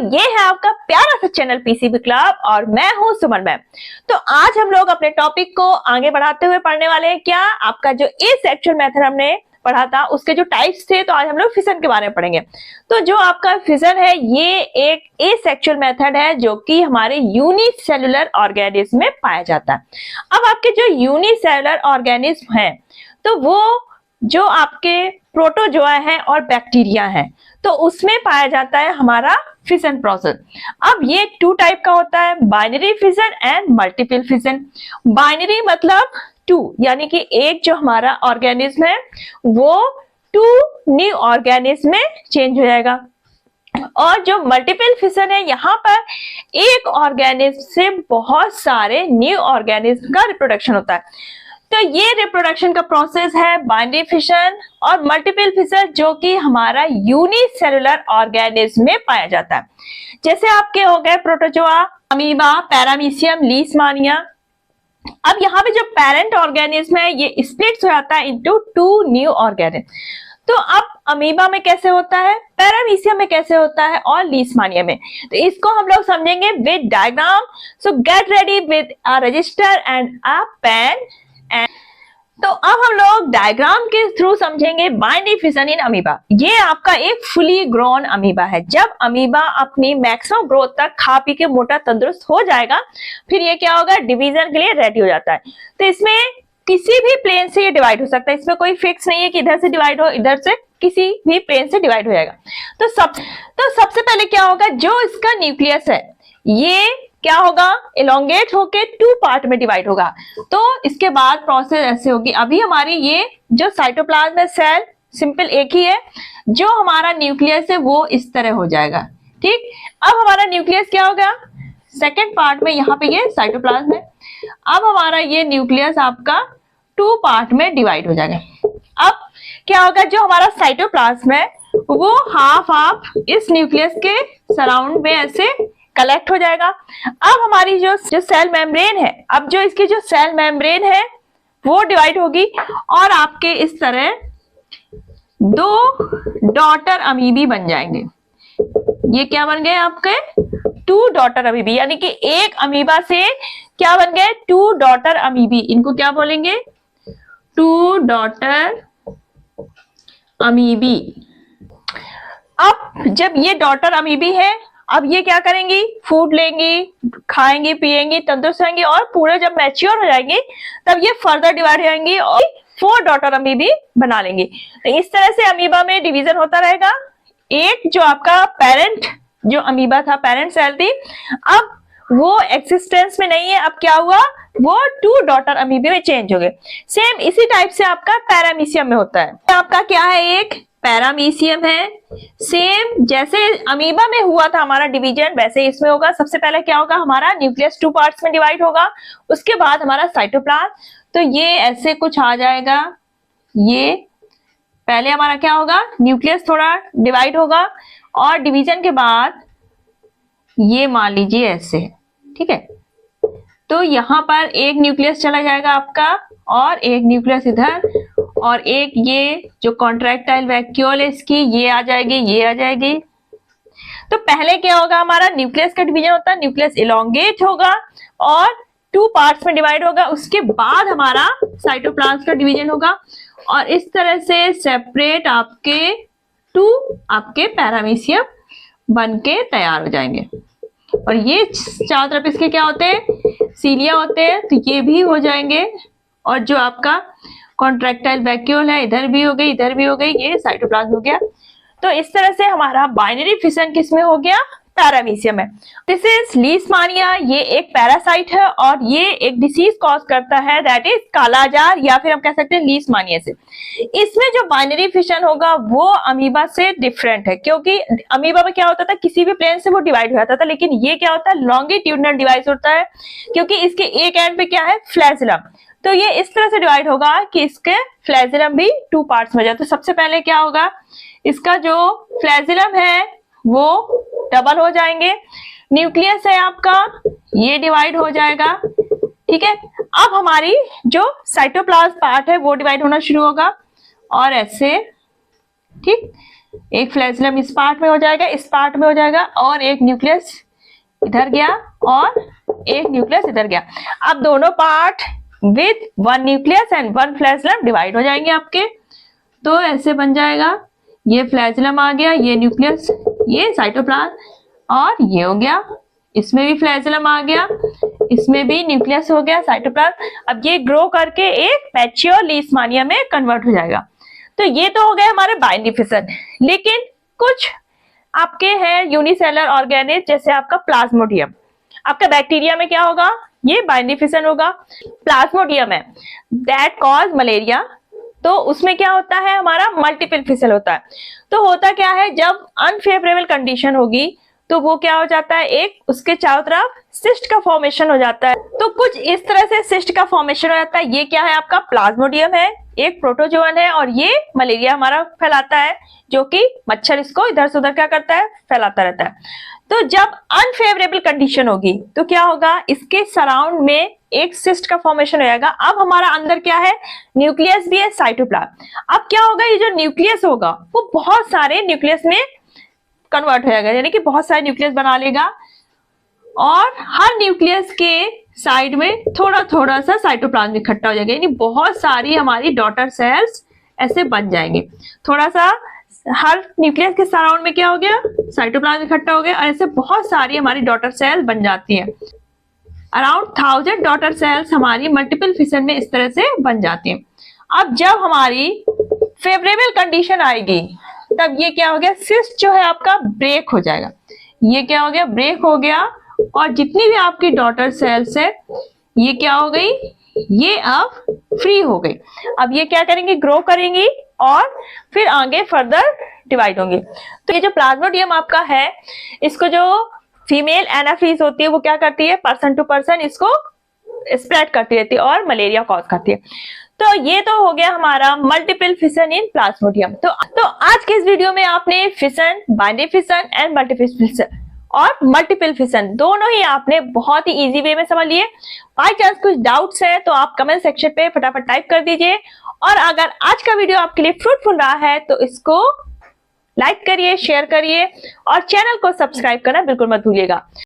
ये है आपका प्यारा सा चैनल पीसीबी क्लब और मैं हूं सुमन मैम। तो आज हम लोग अपने टॉपिक को आगे बढ़ाते हुए पढ़ने वाले हैं। क्या आपका जो एसेक्सुअल मेथड हमने पढ़ा था उसके जो टाइप्स थे, तो आज हम लोग फिशन के बारे में पढ़ेंगे। तो जो आपका फिशन है ये एक एसेक्सुअल मेथड है जो कि हमारे यूनिसेलुलर ऑर्गेनिज्म में पाया जाता है। अब आपके जो यूनिसेलुलर ऑर्गेनिज्म है तो वो जो आपके प्रोटोजोआ है और बैक्टीरिया है, तो उसमें पाया जाता है हमारा फिशन प्रोसेस। अब ये टू टाइप का होता है, binary fission and multiple fission. Binary मतलब टू, यानी कि एक जो हमारा ऑर्गेनिज्म है वो टू न्यू ऑर्गेनिज्म में चेंज हो जाएगा। और जो मल्टीपल फिशन है, यहाँ पर एक ऑर्गेनिज्म से बहुत सारे न्यू ऑर्गेनिज्म का रिप्रोडक्शन होता है। तो ये रिप्रोडक्शन का प्रोसेस है बाइनरी फिशन और मल्टीपल फिशन, जो कि हमारा यूनिसेलुलर ऑर्गेनिज्म में पाया जाता है। जैसे आपके हो गए प्रोटोजोआ, अमीबा, पैरामीशियम, लीशमानिया। अब यहाँ पे जो पेरेंट ऑर्गेनिज्म है ये स्प्लिट हो जाता है इनटू टू न्यू ऑर्गेनिज्म। तो अब अमीबा में कैसे होता है, पैरामीशियम में कैसे होता है और लीशमानिया में, तो इसको हम लोग समझेंगे with diagram. So get ready with a register and a pen. तो अब हम लोग डायग्राम के थ्रू समझेंगे बाइनरी फिशन इन अमीबा। ये आपका एक फुली ग्रोन अमीबा है। जब अमीबा अपनी मैक्सिमम ग्रोथ तक खा पी के मोटा तंदुरुस्त हो जाएगा, फिर ये क्या होगा, डिवीजन के लिए रेडी हो जाता है। तो इसमें किसी भी प्लेन से ये डिवाइड हो सकता है, इसमें कोई फिक्स नहीं है कि इधर से डिवाइड हो, इधर से, किसी भी प्लेन से डिवाइड हो जाएगा। तो सबसे पहले क्या होगा, जो इसका न्यूक्लियस है ये क्या होगा, इलोंगेट होके टू पार्ट में डिवाइड होगा। तो इसके बाद प्रोसेस ऐसे होगी। अभी हमारी ये जो साइटोप्लाज्म है सेल सिंपल एक ही है, जो हमारा न्यूक्लियस है वो इस तरह हो जाएगा। ठीक, अब हमारा न्यूक्लियस क्या होगा, सेकेंड पार्ट में, यहाँ पे ये साइटोप्लाज्म है। अब हमारा ये न्यूक्लियस आपका टू पार्ट में डिवाइड हो जाएगा। अब क्या होगा, जो हमारा साइटोप्लाज्म है वो हाफ हाफ इस न्यूक्लियस के सराउंड में ऐसे कलेक्ट हो जाएगा। अब हमारी जो सेल मेम्ब्रेन है, अब जो इसकी जो सेल मेम्ब्रेन है वो डिवाइड होगी और आपके इस तरह दो डॉटर अमीबी बन जाएंगे। ये क्या बन गए आपके, टू डॉटर अमीबी, यानी कि एक अमीबा से क्या बन गए, टू डॉटर अमीबी। इनको क्या बोलेंगे, टू डॉटर अमीबी। अब जब ये डॉटर अमीबी है, अब ये क्या करेंगी, फूड लेंगी, खाएंगी, पिएंगी, तंदुरुस्त रहेंगी और पूरे जब मैच्योर हो जाएंगी तब ये फर्दर डिवाइड हो जाएंगी और फोर डॉटर अमीबी बना लेंगी। तो इस तरह से अमीबा में डिवीजन होता रहेगा। एक जो आपका पेरेंट जो अमीबा था, पेरेंट सेल थी, अब वो एक्सिस्टेंस में नहीं है। अब क्या हुआ, वो टू डॉटर अमीबी में चेंज हो गए। सेम इसी टाइप से आपका पैरामीशियम में होता है। आपका क्या है, एक पैरामीशियम है। सेम जैसे अमीबा में हुआ था हमारा डिवीजन, वैसे इसमें होगा। सबसे पहले क्या होगा, हमारा न्यूक्लियस टू पार्ट्स में डिवाइड होगा, उसके बाद हमारा साइटोप्लाज्म। तो ये ऐसे कुछ आ जाएगा। ये पहले हमारा क्या होगा, न्यूक्लियस थोड़ा डिवाइड होगा और डिवीजन के बाद ये मान लीजिए ऐसे, ठीक है। तो यहाँ पर एक न्यूक्लियस चला जाएगा आपका और एक न्यूक्लियस इधर, और एक ये जो कॉन्ट्रैक्टाइल वैक्यूल है इसकी, ये आ जाएगी, ये आ जाएगी। तो पहले क्या होगा, हमारा न्यूक्लियस का डिवीजन होता है, न्यूक्लियस इलोंगेट होगा और टू पार्ट्स में डिवाइड होगा। उसके बाद हमारा साइटोप्लाज्म का डिवीजन होगा और इस तरह से सेपरेट आपके टू आपके पैरामीशियम बन के तैयार हो जाएंगे। और ये चारों तरफ इसके क्या होते हैं, सीलिया होते हैं, तो ये भी हो जाएंगे। और जो आपका कॉन्ट्रैक्टाइल वैक्यूल है, इधर भी हो गई, इधर भी हो गई, ये साइटोप्लाज्म हो गया। तो इस तरह से हमारा बाइनरी फिशन किसमें हो गया, पैरामीशियम है। This is लीशमानिया। ये एक पैरासाइट है और ये एक डिसीज कॉज करता है, दैट इज कालाजार, या फिर हम कह सकते हैं लीशमानिया से। इसमें जो बाइनरी फिशन होगा वो अमीबा से डिफरेंट है, क्योंकि अमीबा में क्या होता था, किसी भी प्लेन से वो डिवाइड हो जाता था, लेकिन ये क्या होता है, लॉन्गिट्यूडनल डिवाइड होता है, क्योंकि इसके एक एंड पे क्या है, फ्लैजिलम। तो ये इस तरह से डिवाइड होगा कि इसके फ्लैजिलम भी टू पार्ट्स में जाए। तो सबसे पहले क्या होगा, इसका जो फ्लैजिलम है वो डबल हो जाएंगे। न्यूक्लियस है आपका, ये डिवाइड हो जाएगा, ठीक है। अब हमारी जो साइटोप्लाज्म पार्ट है वो डिवाइड होना शुरू होगा और ऐसे, ठीक। एक फ्लैजेलम इस पार्ट में हो जाएगा, इस पार्ट में हो जाएगा, और एक न्यूक्लियस इधर गया और एक न्यूक्लियस इधर गया। अब दोनों part with one nucleus and one flagellum divide हो जाएंगे आपके। तो ऐसे बन जाएगा, ये फ्लैजेलम आ गया, ये न्यूक्लियस, ये साइटोप्लाज्म, और ये हो गया, इसमें भी फ्लैजेलम आ गया, इसमें भी न्यूक्लियस हो गया, साइटोप्लाज्म। अब ये ग्रो करके एक मैच्योर लीशमानिया में कन्वर्ट हो जाएगा। तो ये तो हो गए हमारे बाइंडिंग फिशन। लेकिन कुछ आपके हैं यूनिसेलर ऑर्गेनिज, जैसे आपका प्लाज्मोडियम। आपका बैक्टीरिया में क्या होगा, ये बाइंडिंग फिशन होगा। प्लाज्मोडियम है दैट कॉज मलेरिया, तो उसमें क्या होता है, हमारा मल्टीपल फिशन होता है। तो होता क्या है, जब अनफेवरेबल कंडीशन होगी तो वो क्या हो जाता है, एक उसके चारों तरफ सिस्ट का फॉर्मेशन हो जाता है। तो कुछ इस तरह से सिस्ट का फॉर्मेशन हो जाता है। ये क्या है, आपका प्लाज्मोडियम है, एक प्रोटोजोअन है, और ये मलेरिया हमारा फैलाता है, जो कि मच्छर इसको इधर से उधर क्या करता है, फैलाता रहता है। तो जब अनफेवरेबल कंडीशन होगी तो क्या होगा, इसके सराउंड में एक सिस्ट का फॉर्मेशन हो जाएगा। अब हमारा अंदर क्या है, न्यूक्लियस भी है, साइटोप्लाज्म। अब क्या होगा, ये जो न्यूक्लियस होगा वो बहुत सारे न्यूक्लियस में कन्वर्ट हो जाएगा, यानी कि बहुत सारे न्यूक्लियस बना लेगा, और हर न्यूक्लियस के साइड में थोड़ा थोड़ा सा साइटोप्लाज्म इकट्ठा हो जाएगा, यानी बहुत सारी हमारी डॉटर सेल्स ऐसे बन जाएंगे। थोड़ा सा हर न्यूक्लियस के सराउंड में क्या हो गया, साइटोप्लाज्म इकट्ठा हो गया, और ऐसे बहुत सारी हमारी डॉटर सेल बन जाती हैं। अराउंड 1000 डॉटर सेल्स हमारी मल्टीपल फिशन में इस तरह से बन जाती हैं। अब जब हमारी फेवरेबल कंडीशन आएगी तब ये क्या हो गया, सिस्ट जो है आपका ब्रेक हो जाएगा। ये क्या हो गया, ब्रेक हो गया, और जितनी भी आपकी डॉटर सेल्स है ये क्या हो गई, ये अब फ्री हो गई। अब ये क्या करेंगी, ग्रो करेंगी और फिर आगे फर्दर डिवाइड होंगे। तो ये जो प्लाज्मोडियम आपका है, इसको जो फीमेल एनाफीज होती है वो क्या करती है, पर्सन टू पर्सन इसको स्प्रेड करती रहती है और मलेरिया कॉज करती है। तो ये तो हो गया हमारा मल्टीपल फिशन इन प्लाज्मोडियम। तो आज के इस वीडियो में आपने fission, binding fission and multiple fission और मल्टीपल फिशन दोनों ही आपने बहुत ही इजी वे में समझ लिए। बाई चांस कुछ डाउट्स है तो आप कमेंट सेक्शन पे फटाफट टाइप कर दीजिए। और अगर आज का वीडियो आपके लिए फ्रूटफुल रहा है तो इसको लाइक करिए, शेयर करिए और चैनल को सब्सक्राइब करना बिल्कुल मत भूलिएगा।